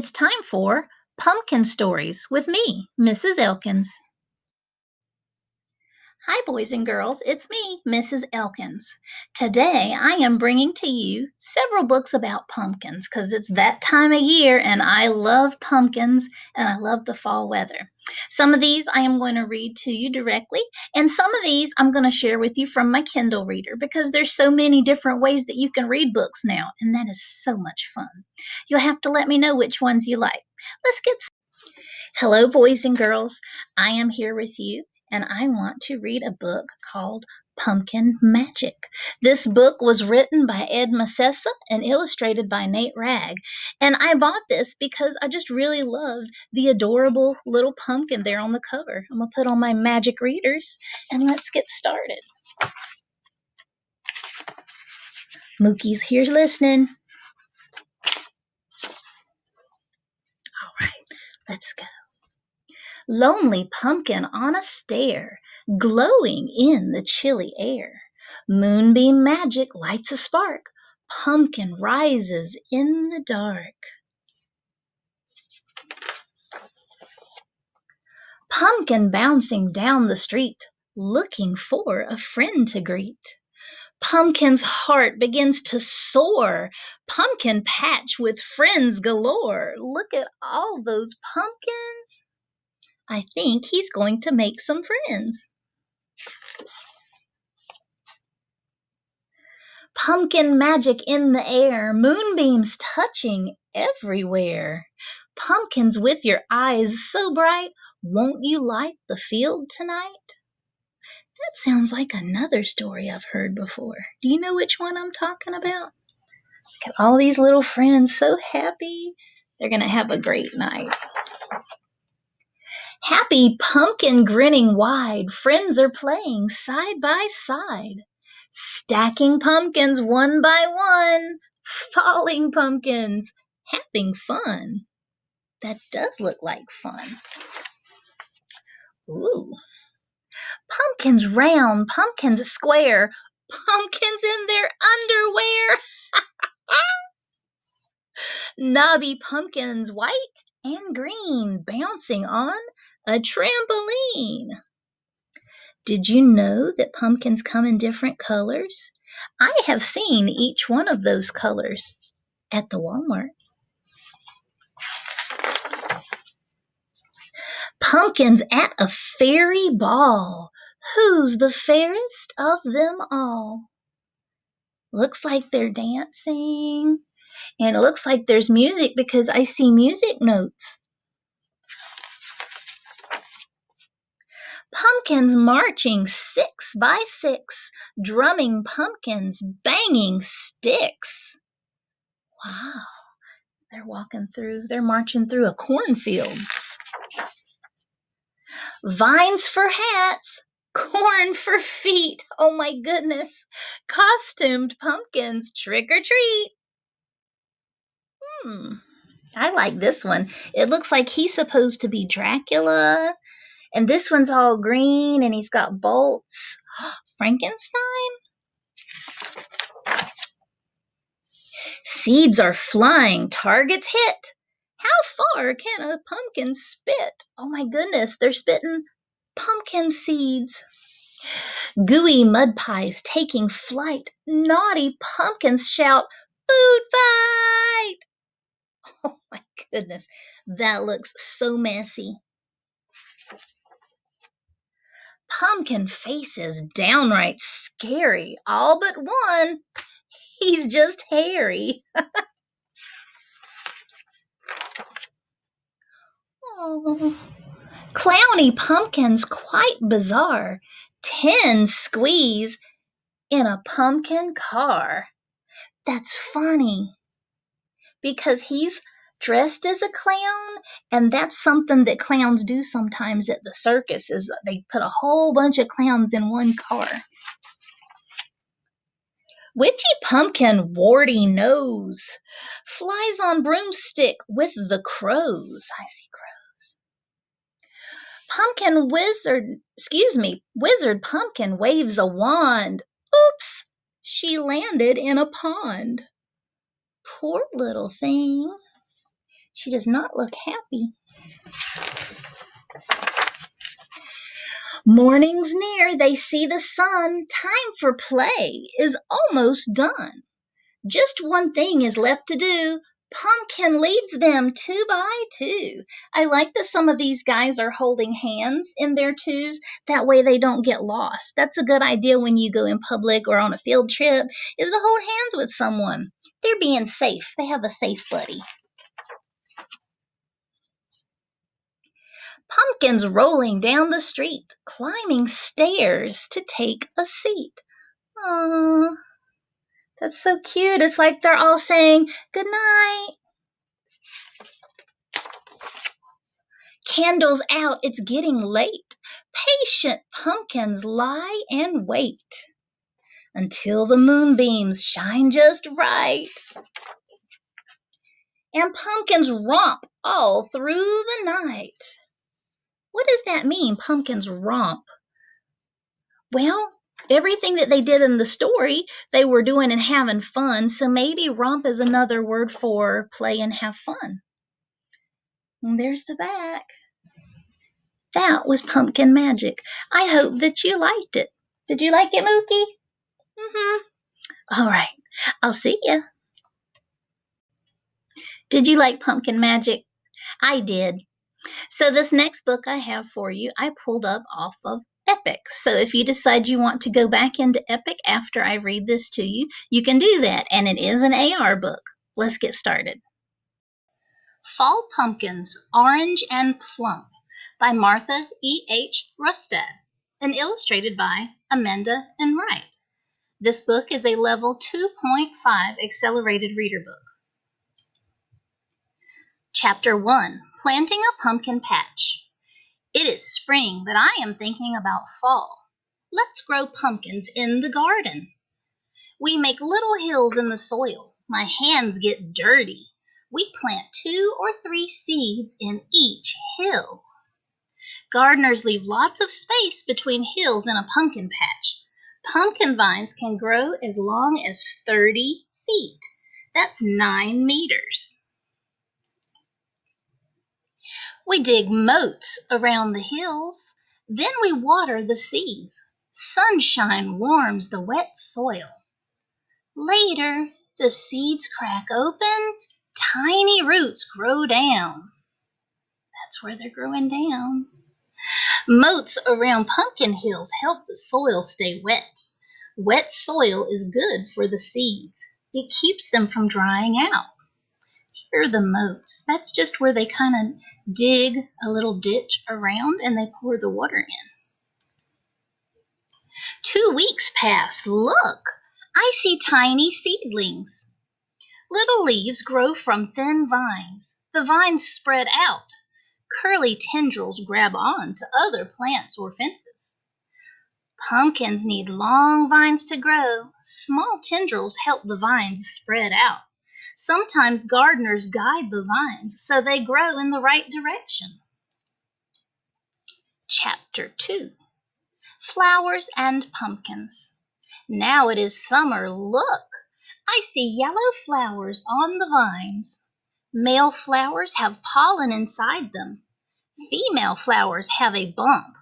It's time for Pumpkin Stories with me, Mrs. Elkins. Hi, boys and girls. It's me, Mrs. Elkins. Today I am bringing to you several books about pumpkins because it's that time of year and I love pumpkins and I love the fall weather. Some of these I am going to read to you directly, and some of these I'm going to share with you from my Kindle reader because there's so many different ways that you can read books now, and that is so much fun. You'll have to let me know which ones you like. Let's get started. Hello, boys and girls. I am here with you, and I want to read a book called Pumpkin Magic. This book was written by Ed Masessa and illustrated by Nate Ragg. And I bought this because I just really loved the adorable little pumpkin there on the cover. I'm going to put on my magic readers, and let's get started. Mookie's here listening. All right, let's go. Lonely pumpkin on a stair, glowing in the chilly air. Moonbeam magic lights a spark. Pumpkin rises in the dark. Pumpkin bouncing down the street, looking for a friend to greet. Pumpkin's heart begins to soar. Pumpkin patch with friends galore. Look at all those pumpkins. I think he's going to make some friends. Pumpkin magic in the air, moonbeams touching everywhere. Pumpkins with your eyes so bright, won't you light the field tonight? That sounds like another story I've heard before. Do you know which one I'm talking about? Look at all these little friends so happy. They're going to have a great night. Happy pumpkin grinning wide, friends are playing side by side. Stacking pumpkins one by one, falling pumpkins, having fun. That does look like fun. Ooh. Pumpkins round, pumpkins square, pumpkins in their underwear. Knobby pumpkins white and green, bouncing on a trampoline. Did you know that pumpkins come in different colors? I have seen each one of those colors at the Walmart. Pumpkins at a fairy ball. Who's the fairest of them all? Looks like they're dancing. And it looks like there's music because I see music notes. Pumpkins marching 6 by 6, drumming pumpkins, banging sticks. Wow, they're marching through a cornfield. Vines for hats, corn for feet. Oh my goodness. Costumed pumpkins, trick or treat. I like this one. It looks like he's supposed to be Dracula. And this one's all green and he's got bolts. Frankenstein? Seeds are flying, targets hit. How far can a pumpkin spit? Oh my goodness, they're spitting pumpkin seeds. Gooey mud pies taking flight. Naughty pumpkins shout, food fight! Oh my goodness, that looks so messy. Pumpkin faces downright scary, all but one. He's just hairy. Oh. Clowny pumpkins quite bizarre. 10 squeeze in a pumpkin car. That's funny because he's dressed as a clown, and that's something that clowns do sometimes at the circus is that they put a whole bunch of clowns in one car. Witchy pumpkin warty nose flies on broomstick with the crows. I see crows. Wizard pumpkin waves a wand. Oops, she landed in a pond. Poor little thing. She does not look happy. Morning's near, they see the sun. Time for play is almost done. Just one thing is left to do. Pumpkin leads them two by two. I like that some of these guys are holding hands in their twos. That way they don't get lost. That's a good idea when you go in public or on a field trip, is to hold hands with someone. They're being safe. They have a safe buddy. Pumpkins rolling down the street, climbing stairs to take a seat. Aww, that's so cute. It's like they're all saying good night. Candles out, it's getting late. Patient pumpkins lie and wait until the moonbeams shine just right. And pumpkins romp all through the night. What does that mean, pumpkins romp? Well, everything that they did in the story, they were doing and having fun, so maybe romp is another word for play and have fun. And there's the back. That was pumpkin magic. I hope that you liked it. Did you like it, Mookie? All right. I'll see ya. Did you like pumpkin magic? I did. So this next book I have for you, I pulled up off of Epic. So if you decide you want to go back into Epic after I read this to you, you can do that. And it is an AR book. Let's get started. Fall Pumpkins, Orange and Plump by Martha E.H. Rustad and illustrated by Amanda and Wright. This book is a level 2.5 accelerated reader book. Chapter 1, Planting a Pumpkin Patch. It is spring, but I am thinking about fall. Let's grow pumpkins in the garden. We make little hills in the soil. My hands get dirty. We plant 2 or 3 seeds in each hill. Gardeners leave lots of space between hills in a pumpkin patch. Pumpkin vines can grow as long as 30 feet. That's 9 meters. We dig moats around the hills. Then we water the seeds. Sunshine warms the wet soil. Later, the seeds crack open. Tiny roots grow down. That's where they're growing down. Moats around pumpkin hills help the soil stay wet. Wet soil is good for the seeds. It keeps them from drying out. Here are the moats. That's just where they kind of dig a little ditch around and they pour the water in. 2 weeks pass. Look, I see tiny seedlings. Little leaves grow from thin vines. The vines spread out. Curly tendrils grab on to other plants or fences. Pumpkins need long vines to grow. Small tendrils help the vines spread out. Sometimes gardeners guide the vines so they grow in the right direction. Chapter 2, Flowers and Pumpkins. Now it is summer. Look, I see yellow flowers on the vines. Male flowers have pollen inside them. Female flowers have a bump.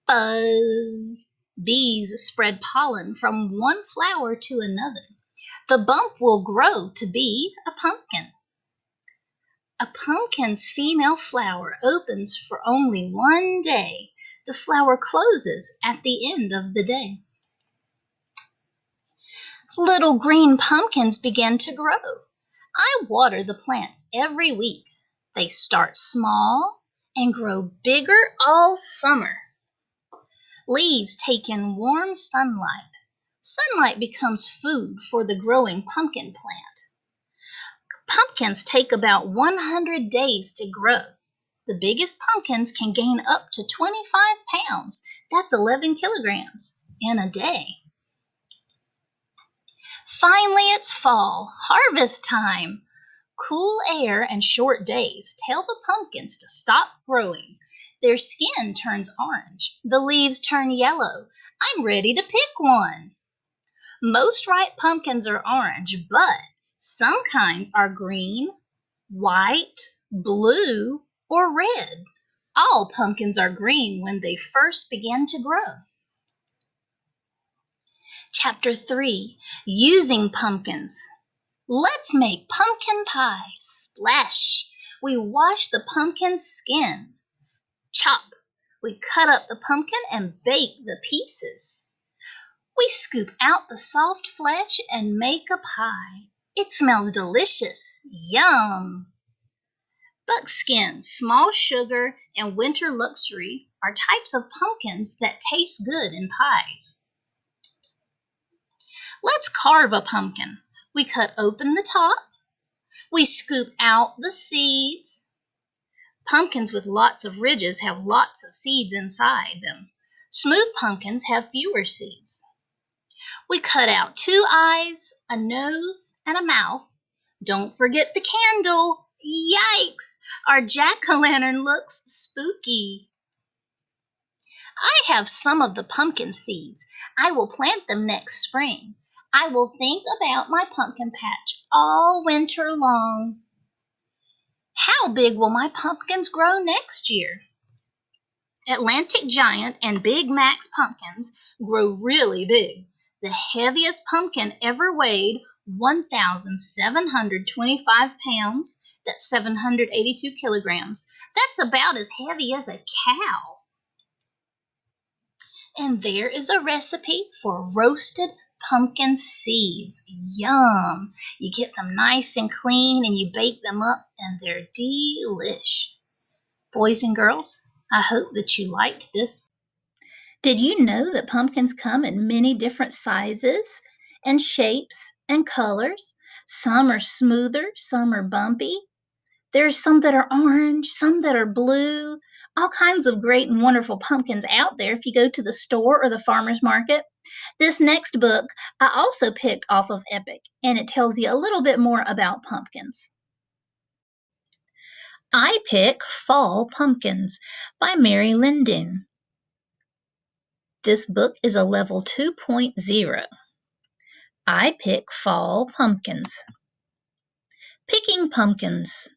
Buzz! Bees spread pollen from one flower to another. The bump will grow to be a pumpkin. A pumpkin's female flower opens for only one day. The flower closes at the end of the day. Little green pumpkins begin to grow. I water the plants every week. They start small and grow bigger all summer. Leaves take in warm sunlight. Sunlight becomes food for the growing pumpkin plant. Pumpkins take about 100 days to grow. The biggest pumpkins can gain up to 25 pounds. That's 11 kilograms in a day. Finally, it's fall, harvest time. Cool air and short days tell the pumpkins to stop growing. Their skin turns orange. The leaves turn yellow. I'm ready to pick one. Most ripe pumpkins are orange, but some kinds are green, white, blue, or red. All pumpkins are green when they first begin to grow. Chapter 3, Using Pumpkins. Let's make pumpkin pie. Splash! We wash the pumpkin's skin. Chop! We cut up the pumpkin and bake the pieces. We scoop out the soft flesh and make a pie. It smells delicious. Yum! Buckskin, small sugar, and winter luxury are types of pumpkins that taste good in pies. Let's carve a pumpkin. We cut open the top. We scoop out the seeds. Pumpkins with lots of ridges have lots of seeds inside them. Smooth pumpkins have fewer seeds. We cut out 2 eyes, a nose, and a mouth. Don't forget the candle. Yikes! Our jack-o'-lantern looks spooky. I have some of the pumpkin seeds. I will plant them next spring. I will think about my pumpkin patch all winter long. How big will my pumpkins grow next year? Atlantic Giant and Big Mac's pumpkins grow really big. The heaviest pumpkin ever weighed 1,725 pounds. That's 782 kilograms. That's about as heavy as a cow. And there is a recipe for roasted pumpkin seeds. Yum! You get them nice and clean and you bake them up and they're delish. Boys and girls, I hope that you liked this. Did you know that pumpkins come in many different sizes and shapes and colors? Some are smoother, some are bumpy. There's some that are orange, some that are blue, all kinds of great and wonderful pumpkins out there if you go to the store or the farmer's market. This next book I also picked off of Epic, and it tells you a little bit more about pumpkins. I pick Fall Pumpkins by Mary Linden. This book is a level 2.0. I pick Fall Pumpkins. Picking pumpkins.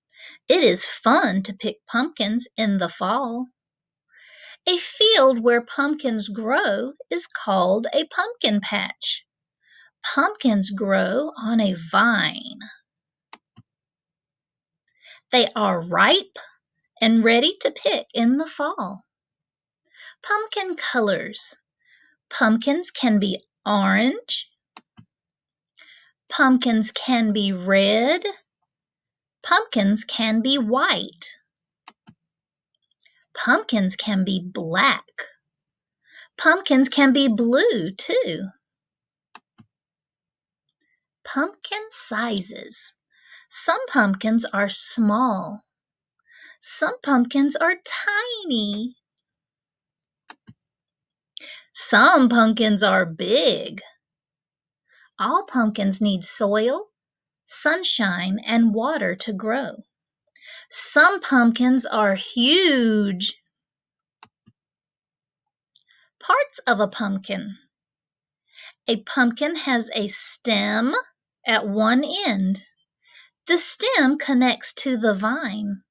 It is fun to pick pumpkins in the fall. A field where pumpkins grow is called a pumpkin patch. Pumpkins grow on a vine. They are ripe and ready to pick in the fall. Pumpkin colors. Pumpkins can be orange. Pumpkins can be red. Pumpkins can be white. Pumpkins can be black. Pumpkins can be blue too. Pumpkin sizes. Some pumpkins are small. Some pumpkins are tiny. Some pumpkins are big. All pumpkins need soil, sunshine, and water to grow. Some pumpkins are huge. Parts of a pumpkin. A pumpkin has a stem at one end. The stem connects to the vine.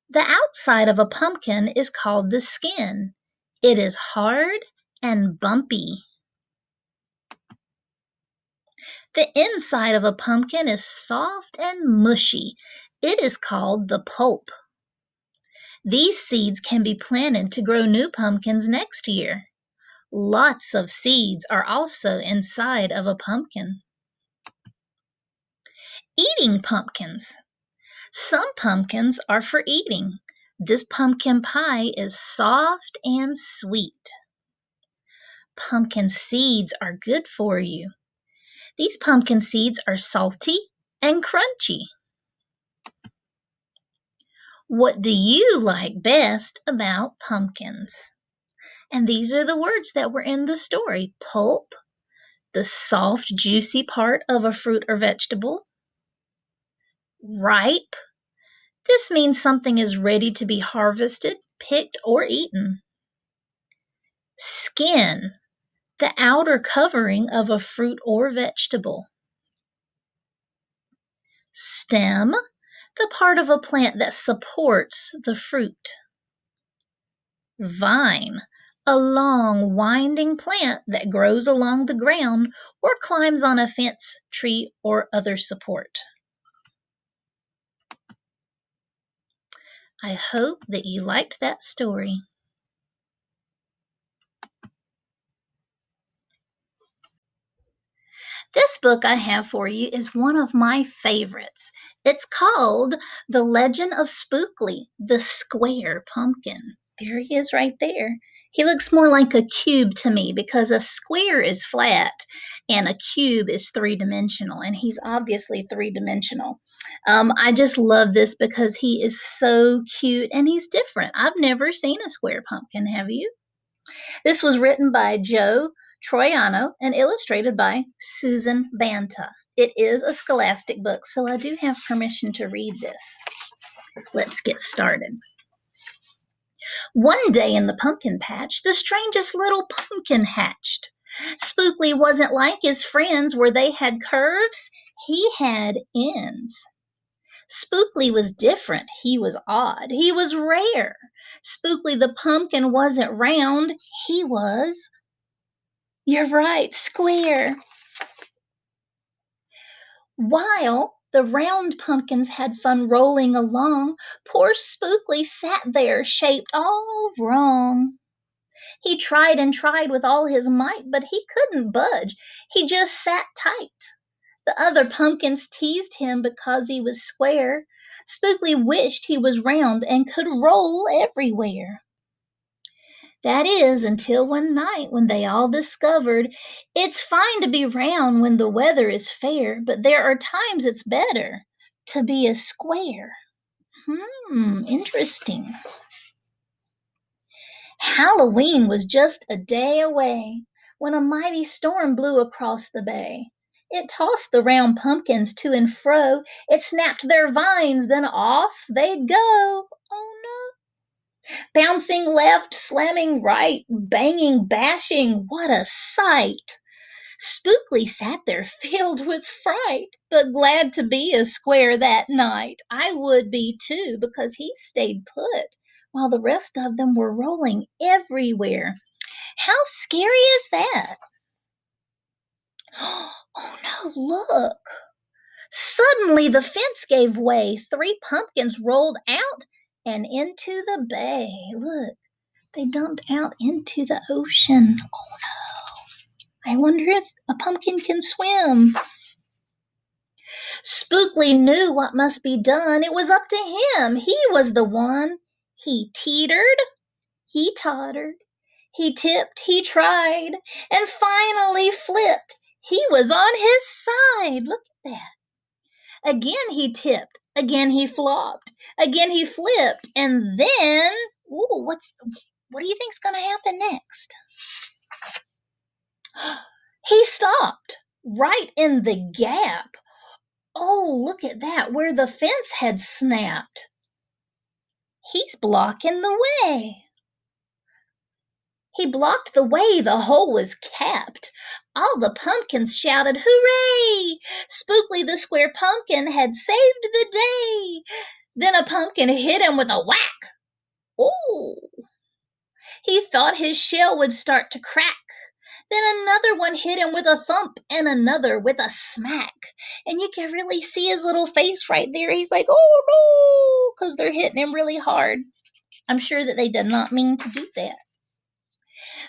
The outside of a pumpkin is called the skin. It is hard and bumpy. The inside of a pumpkin is soft and mushy. It is called the pulp. These seeds can be planted to grow new pumpkins next year. Lots of seeds are also inside of a pumpkin. Eating pumpkins. Some pumpkins are for eating. This pumpkin pie is soft and sweet. Pumpkin seeds are good for you. These pumpkin seeds are salty and crunchy. What do you like best about pumpkins? And these are the words that were in the story. Pulp, the soft, juicy part of a fruit or vegetable. Ripe, this means something is ready to be harvested, picked, or eaten. Skin, the outer covering of a fruit or vegetable. Stem, The part of a plant that supports the fruit. Vine. A long, winding plant that grows along the ground or climbs on a fence, tree, or other support. I hope that you liked that story. This book I have for you is one of my favorites. It's called The Legend of Spookly, the Square Pumpkin. There he is right there. He looks more like a cube to me because a square is flat and a cube is three-dimensional, and he's obviously three-dimensional. I just love this because he is so cute and he's different. I've never seen a square pumpkin, have you? This was written by Joe Troiano and illustrated by Susan Banta. It is a scholastic book, so I do have permission to read this. Let's get started. One day in the pumpkin patch, the strangest little pumpkin hatched. Spookly wasn't like his friends where they had curves, he had ends. Spookly was different, he was odd, he was rare. Spookly the pumpkin wasn't round, he was, you're right, square. While the round pumpkins had fun rolling along, poor Spookly sat there shaped all wrong. He tried and tried with all his might, but he couldn't budge. He just sat tight. The other pumpkins teased him because he was square. Spookly wished he was round and could roll everywhere. That is, until one night when they all discovered it's fine to be round when the weather is fair, but there are times it's better to be a square. Interesting. Halloween was just a day away when a mighty storm blew across the bay. It tossed the round pumpkins to and fro. It snapped their vines, then off they'd go. Oh no. Bouncing left, slamming right, banging, bashing. What a sight! Spookly sat there filled with fright, but glad to be a square that night. I would be too, because he stayed put while the rest of them were rolling everywhere. How scary is that? Oh no, look! Suddenly the fence gave way. 3 pumpkins rolled out and into the bay. Look, they dumped out into the ocean. Oh no. I wonder if a pumpkin can swim. Spookly knew what must be done. It was up to him. He was the one. He teetered, he tottered, he tipped, he tried, and finally flipped. He was on his side. Look at that. Again he tipped, again he flopped, again he flipped, and then, what do you think's going to happen next? He stopped right in the gap. Oh, look at that, where the fence had snapped. He's blocking the way. He blocked the way, the hole was capped. All the pumpkins shouted, hooray! Spookly the square pumpkin had saved the day. Then a pumpkin hit him with a whack. Oh! He thought his shell would start to crack. Then another one hit him with a thump and another with a smack. And you can really see his little face right there. He's like, oh no, because they're hitting him really hard. I'm sure that they did not mean to do that.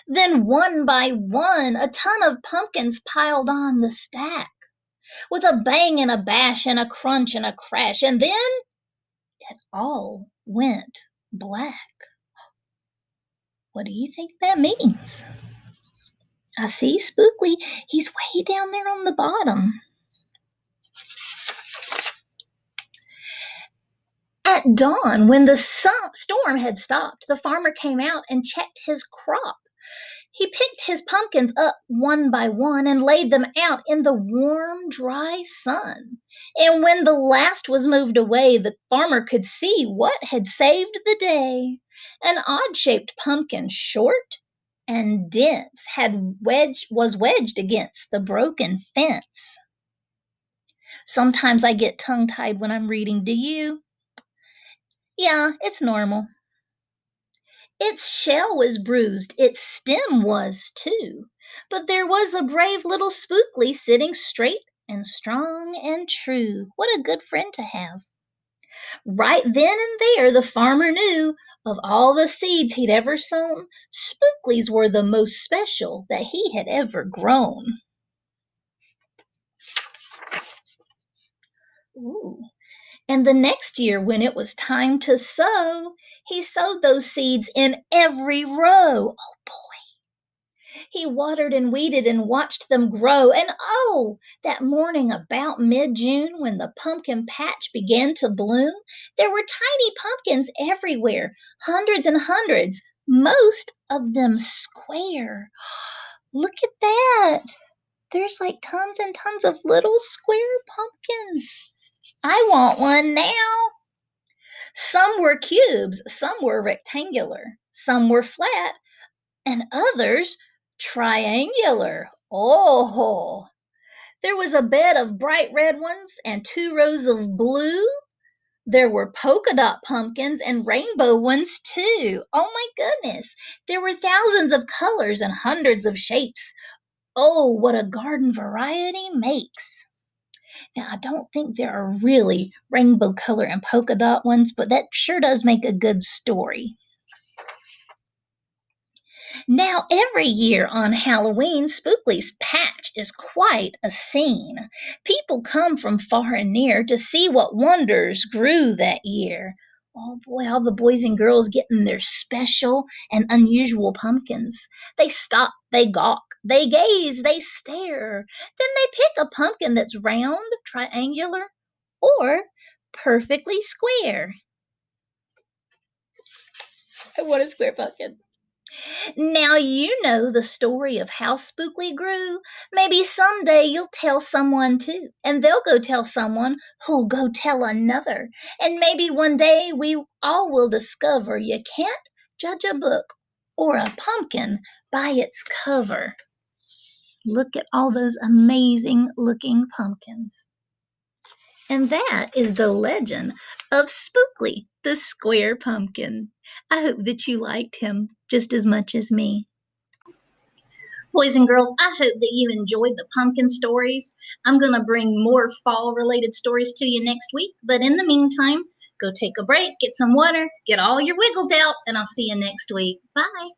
Then one by one, a ton of pumpkins piled on the stack. With a bang and a bash and a crunch and a crash. And then it all went black. What do you think that means? I see Spookly. He's way down there on the bottom. At dawn, when the storm had stopped, the farmer came out and checked his crop. He picked his pumpkins up one by one and laid them out in the warm, dry sun. And when the last was moved away, the farmer could see what had saved the day. An odd-shaped pumpkin, short and dense, was wedged against the broken fence. Sometimes I get tongue tied when I'm reading. Do you? Yeah, it's normal. Its shell was bruised, its stem was too. But there was a brave little spookly sitting straight and strong and true. What a good friend to have. Right then and there, the farmer knew of all the seeds he'd ever sown, spooklies were the most special that he had ever grown. Ooh. And the next year, when it was time to sow, he sowed those seeds in every row. Oh boy. He watered and weeded and watched them grow. And oh, that morning about mid June, when the pumpkin patch began to bloom, there were tiny pumpkins everywhere, hundreds and hundreds, most of them square. Look at that. There's like tons and tons of little square pumpkins. I want one now. Some were cubes, some were rectangular, some were flat, and others triangular. Oh, there was a bed of bright red ones and 2 rows of blue. There were polka dot pumpkins and rainbow ones too. Oh my goodness. There were thousands of colors and hundreds of shapes. Oh, what a garden variety makes. Now, I don't think there are really rainbow color and polka dot ones, but that sure does make a good story. Now, every year on Halloween, Spookly's Patch is quite a scene. People come from far and near to see what wonders grew that year. Oh boy, all the boys and girls getting their special and unusual pumpkins. They stop, they gawk, they gaze, they stare. Then they pick a pumpkin that's round, triangular, or perfectly square. What a square pumpkin. Now you know the story of how Spookly grew. Maybe someday you'll tell someone too, and they'll go tell someone who'll go tell another. And maybe one day we all will discover you can't judge a book or a pumpkin by its cover. Look at all those amazing looking pumpkins. And that is the legend of Spookly, the square pumpkin. I hope that you liked him just as much as me. Boys and girls, I hope that you enjoyed the pumpkin stories. I'm going to bring more fall related stories to you next week. But in the meantime, go take a break, get some water, get all your wiggles out, and I'll see you next week. Bye.